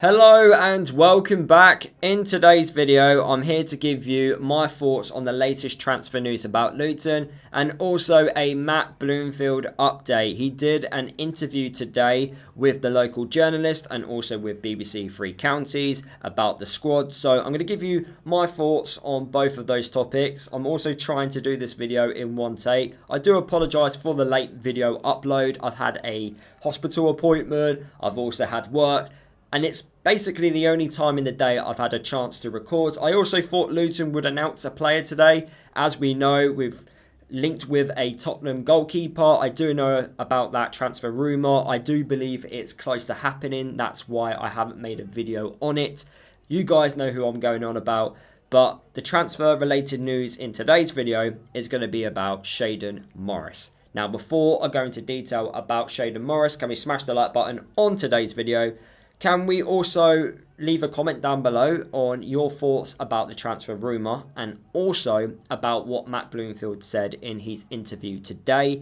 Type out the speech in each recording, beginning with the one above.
Hello and welcome back. In today's video, I'm here to give you my thoughts on the latest transfer news about Luton and also a Matt Bloomfield update. He did an interview today with the local journalist and also with BBC Three Counties about the squad. So I'm going to give you my thoughts on both of those topics. I'm also trying to do this video in one take. I do apologise for the late video upload. I've had a hospital appointment. I've also had work. And it's basically the only time in the day I've had a chance to record. I also thought Luton would announce a player today. As we know, we've linked with a Tottenham goalkeeper. I do know about that transfer rumour. I do believe it's close to happening. That's why I haven't made a video on it. You guys know who I'm going on about. But the transfer related news in today's video is going to be about Shayden Morris. Now, before I go into detail about Shayden Morris, can we smash the like button on today's video? Can we also leave a comment down below on your thoughts about the transfer rumour and also about what Matt Bloomfield said in his interview today?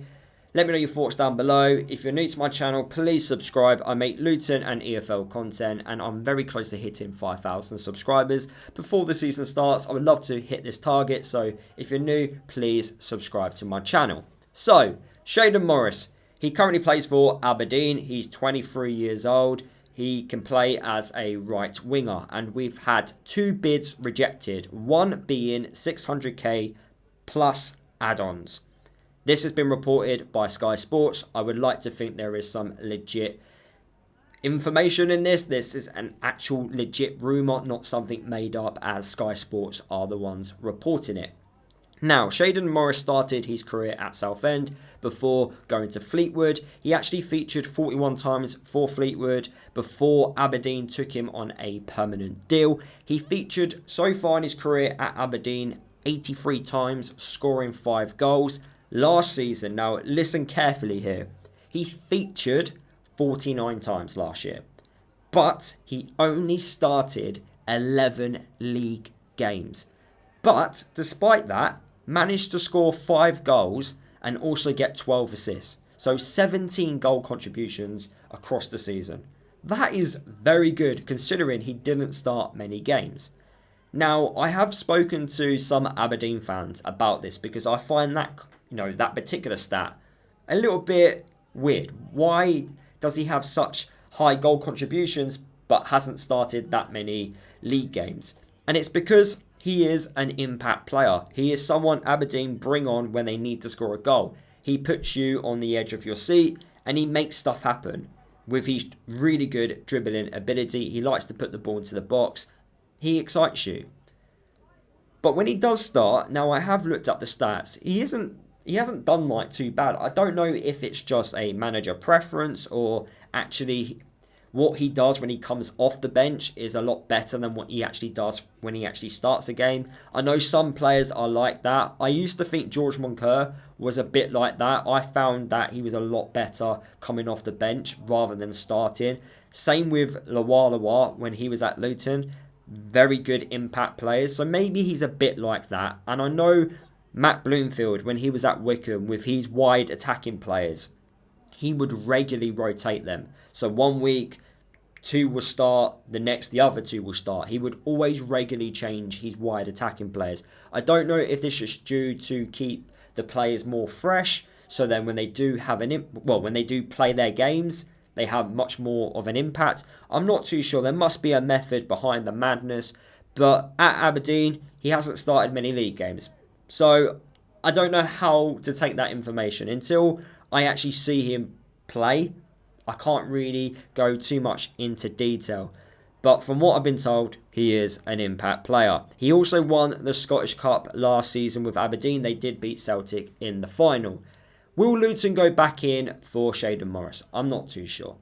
Let me know your thoughts down below. If you're new to my channel, please subscribe. I make Luton and EFL content and I'm very close to hitting 5,000 subscribers before the season starts. I would love to hit this target, so if you're new, please subscribe to my channel. So, Shayden Morris, he currently plays for Aberdeen. He's 23 years old. He can play as a right winger, and we've had two bids rejected, one being 600k plus add-ons. This has been reported by Sky Sports. I would like to think there is some legit information in this. This is an actual legit rumour, not something made up as Sky Sports are the ones reporting it. Now, Shayden Morris started his career at Southend before going to Fleetwood. He actually featured 41 times for Fleetwood before Aberdeen took him on a permanent deal. He featured so far in his career at Aberdeen 83 times, scoring 5 goals. Last season, now listen carefully here, he featured 49 times last year, but he only started 11 league games. But despite that, managed to score 5 goals and also get 12 assists. So 17 goal contributions across the season. That is very good considering he didn't start many games. Now, I have spoken to some Aberdeen fans about this because I find that, that particular stat a little bit weird. Why does he have such high goal contributions but hasn't started that many league games? And it's because he is an impact player. He is someone Aberdeen bring on when they need to score a goal. He puts you on the edge of your seat and he makes stuff happen. With his really good dribbling ability, he likes to put the ball into the box. He excites you. But when he does start, now I have looked up the stats, he hasn't done too bad. I don't know if it's just a manager preference or actually what he does when he comes off the bench is a lot better than what he actually does when he actually starts a game. I know some players are like that. I used to think George Moncur was a bit like that. I found that he was a lot better coming off the bench rather than starting. Same with Lawa when he was at Luton. Very good impact players. So maybe he's a bit like that. And I know Matt Bloomfield, when he was at Wycombe with his wide attacking players, he would regularly rotate them. So one week, 2 will start, the other 2 will start. He would always regularly change his wide attacking players. I don't know if this is due to keep the players more fresh, so then when they do when they do play their games, they have much more of an impact. I'm not too sure. There must be a method behind the madness, but at Aberdeen, he hasn't started many league games. So I don't know how to take that information. Until I actually see him play, I can't really go too much into detail. But from what I've been told, he is an impact player. He also won the Scottish Cup last season with Aberdeen. They did beat Celtic in the final. Will Luton go back in for Shayden Morris? I'm not too sure.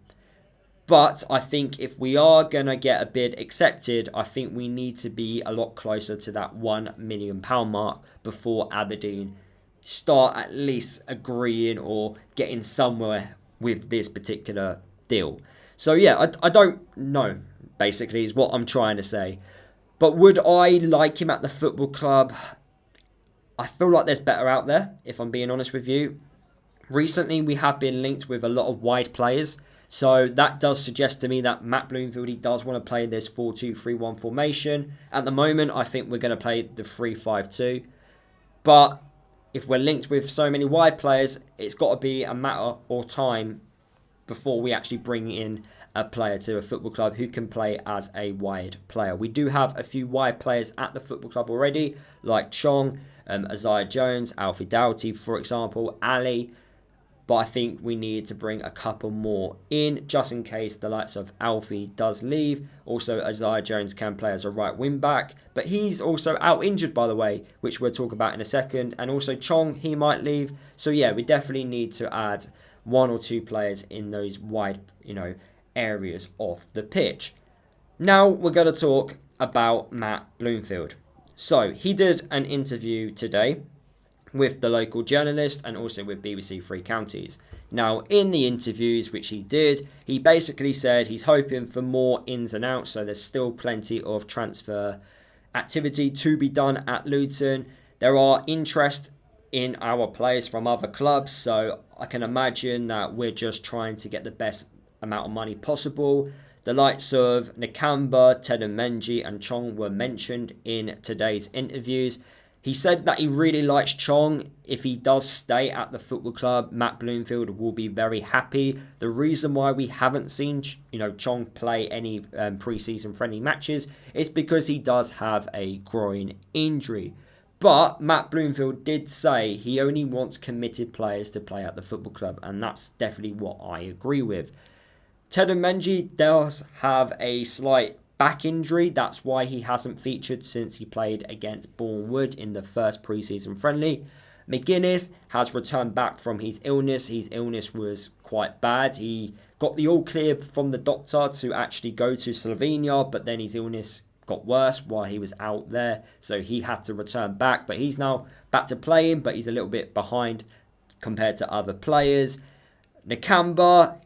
But I think if we are going to get a bid accepted, I think we need to be a lot closer to that £1 million mark before Aberdeen start at least agreeing or getting somewhere with this particular deal. So yeah, I don't know, basically, is what I'm trying to say. But would I like him at the football club? I feel like there's better out there, if I'm being honest with you. Recently, we have been linked with a lot of wide players. So that does suggest to me that Matt Bloomfield, he does want to play this 4-2-3-1 formation. At the moment, I think we're going to play the 3-5-2. But if we're linked with so many wide players, it's got to be a matter of time before we actually bring in a player to a football club who can play as a wide player. We do have a few wide players at the football club already, like Chong, Isaiah Jones, Alfie Doughty, for example, Ali. But I think we need to bring a couple more in just in case the likes of Alfie does leave. Also, Isaiah Jones can play as a right wing back, but he's also out injured, by the way, which we'll talk about in a second. And also Chong, he might leave. So yeah, we definitely need to add one or two players in those wide, areas of the pitch. Now we're going to talk about Matt Bloomfield. So he did an interview today with the local journalist and also with BBC Three Counties. Now, in the interviews which he did, he basically said he's hoping for more ins and outs, so there's still plenty of transfer activity to be done at Luton. There are interest in our players from other clubs, so I can imagine that we're just trying to get the best amount of money possible. The likes of Nakamba, Menji and Chong were mentioned in today's interviews. He said that he really likes Chong. If he does stay at the football club, Matt Bloomfield will be very happy. The reason why we haven't seen Chong play any pre-season friendly matches is because he does have a groin injury. But Matt Bloomfield did say he only wants committed players to play at the football club, and that's definitely what I agree with. Menji does have a slight back injury. That's why he hasn't featured since he played against Bournemouth in the first pre-season friendly. McGuinness has returned back from his illness. His illness was quite bad. He got the all clear from the doctor to actually go to Slovenia, but then his illness got worse while he was out there, so he had to return back. But he's now back to playing, but he's a little bit behind compared to other players. Nakamba,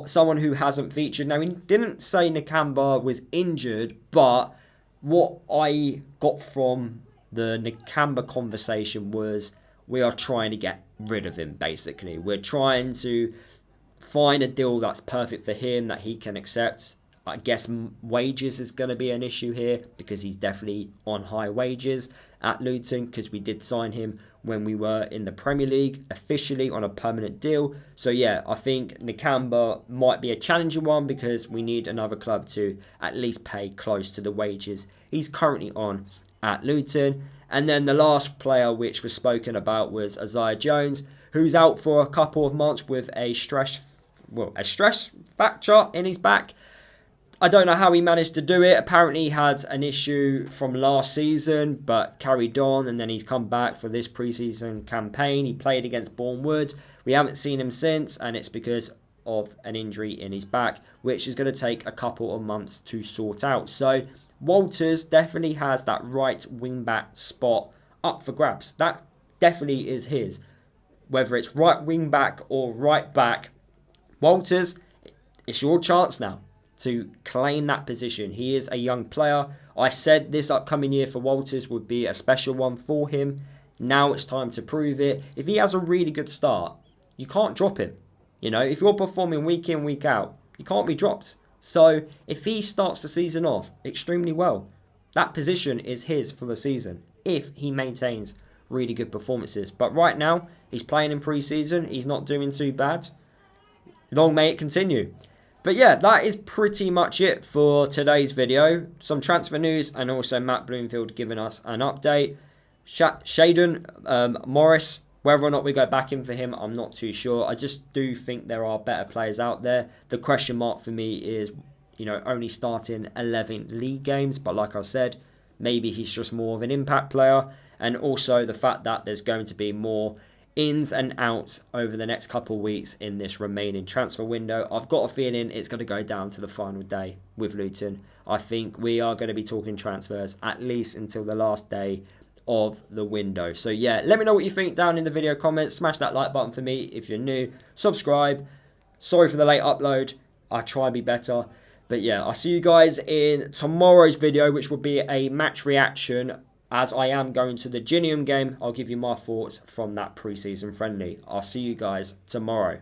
someone who hasn't featured. Now, he didn't say Nakamba was injured, but what I got from the Nakamba conversation was we are trying to get rid of him, basically. We're trying to find a deal that's perfect for him, that he can accept. I guess wages is going to be an issue here because he's definitely on high wages at Luton, because we did sign him when we were in the Premier League officially on a permanent deal. So yeah, I think Nakamba might be a challenging one because we need another club to at least pay close to the wages he's currently on at Luton. And then the last player which was spoken about was Isaiah Jones, who's out for a couple of months with a stress fracture in his back. I don't know how he managed to do it. Apparently he had an issue from last season, but carried on, and then he's come back for this pre-season campaign. He played against Bournemouth. We haven't seen him since, and it's because of an injury in his back, which is going to take a couple of months to sort out. So Walters definitely has that right wing-back spot up for grabs. That definitely is his. Whether it's right wing-back or right back, Walters, it's your chance now to claim that position. He is a young player. I said this upcoming year for Walters would be a special one for him. Now it's time to prove it. If he has a really good start, you can't drop him. If you're performing week in, week out, you can't be dropped. So if he starts the season off extremely well, that position is his for the season if he maintains really good performances. But right now, he's playing in pre-season. He's not doing too bad. Long may it continue. But yeah, that is pretty much it for today's video. Some transfer news and also Matt Bloomfield giving us an update. Shayden Morris, whether or not we go back in for him, I'm not too sure. I just do think there are better players out there. The question mark for me is, only starting 11 league games. But like I said, maybe he's just more of an impact player. And also the fact that there's going to be more ins and outs over the next couple of weeks in this remaining transfer window. I've got a feeling it's going to go down to the final day with Luton. I think we are going to be talking transfers at least until the last day of the window. So yeah, let me know what you think down in the video comments. Smash that like button for me if you're new. Subscribe. Sorry for the late upload. I'll try and be better. But yeah, I'll see you guys in tomorrow's video, which will be a match reaction. As I am going to the Gillingham game, I'll give you my thoughts from that pre-season friendly. I'll see you guys tomorrow.